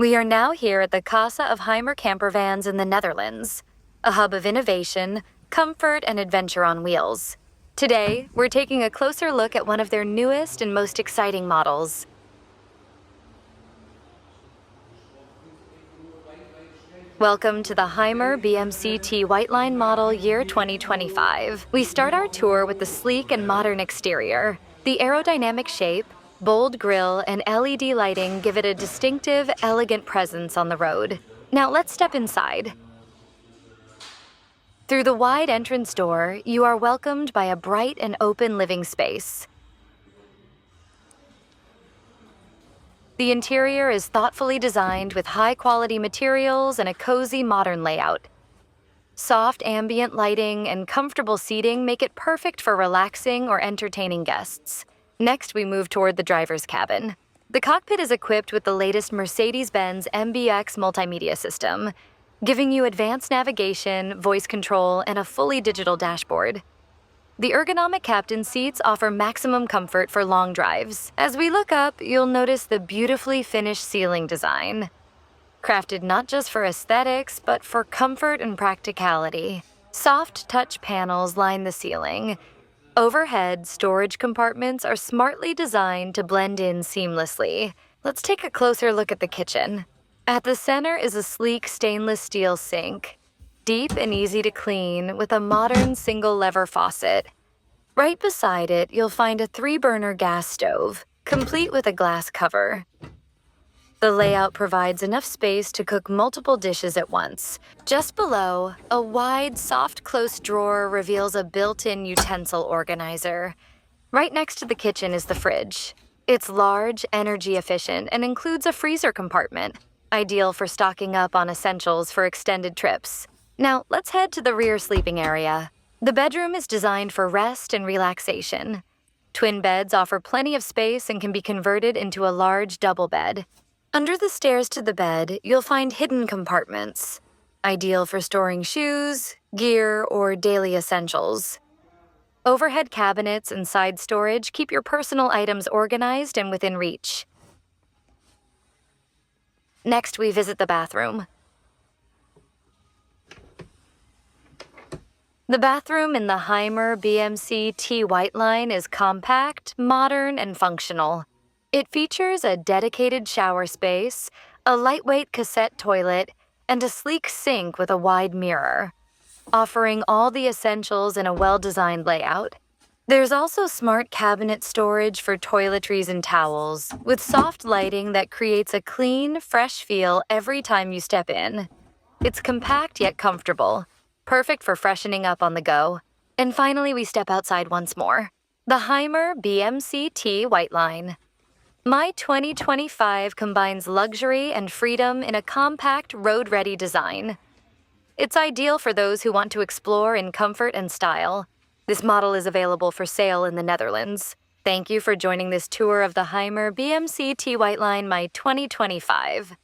We are now here at the Casa of HYMER Campervans in the Netherlands, a hub of innovation, comfort, and adventure on wheels. Today, we're taking a closer look at one of their newest and most exciting models. Welcome to the HYMER BMC-T WhiteLine model year 2025. We start our tour with the sleek and modern exterior. The aerodynamic shape, bold grille, and LED lighting give it a distinctive, elegant presence on the road. Now let's step inside. Through the wide entrance door, you are welcomed by a bright and open living space. The interior is thoughtfully designed with high-quality materials and a cozy modern layout. Soft ambient lighting and comfortable seating make it perfect for relaxing or entertaining guests. Next, we move toward the driver's cabin. The cockpit is equipped with the latest Mercedes-Benz MBX multimedia system, giving you advanced navigation, voice control, and a fully digital dashboard. The ergonomic captain seats offer maximum comfort for long drives. As we look up, you'll notice the beautifully finished ceiling design, crafted not just for aesthetics, but for comfort and practicality. Soft touch panels line the ceiling. Overhead storage compartments are smartly designed to blend in seamlessly. Let's take a closer look at the kitchen. At the center is a sleek stainless steel sink, deep and easy to clean with a modern single-lever faucet. Right beside it, you'll find a 3-burner gas stove, complete with a glass cover. The layout provides enough space to cook multiple dishes at once. Just below, a wide, soft close drawer reveals a built-in utensil organizer. Right next to the kitchen is the fridge. It's large, energy efficient, and includes a freezer compartment, ideal for stocking up on essentials for extended trips. Now, let's head to the rear sleeping area. The bedroom is designed for rest and relaxation. Twin beds offer plenty of space and can be converted into a large double bed. Under the stairs to the bed, you'll find hidden compartments, ideal for storing shoes, gear, or daily essentials. Overhead cabinets and side storage keep your personal items organized and within reach. Next, we visit the bathroom. The bathroom in the HYMER BMC-T WhiteLine is compact, modern, and functional. It features a dedicated shower space, a lightweight cassette toilet, and a sleek sink with a wide mirror, offering all the essentials in a well-designed layout. There's also smart cabinet storage for toiletries and towels, with soft lighting that creates a clean, fresh feel every time you step in. It's compact yet comfortable, perfect for freshening up on the go. And finally, we step outside once more. The HYMER BMC-T WhiteLine. My 2025 combines luxury and freedom in a compact, road-ready design. It's ideal for those who want to explore in comfort and style. This model is available for sale in the Netherlands. Thank you for joining this tour of the HYMER BMC-T WhiteLine My 2025.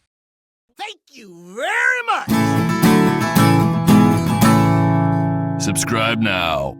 Thank you very much! Subscribe now.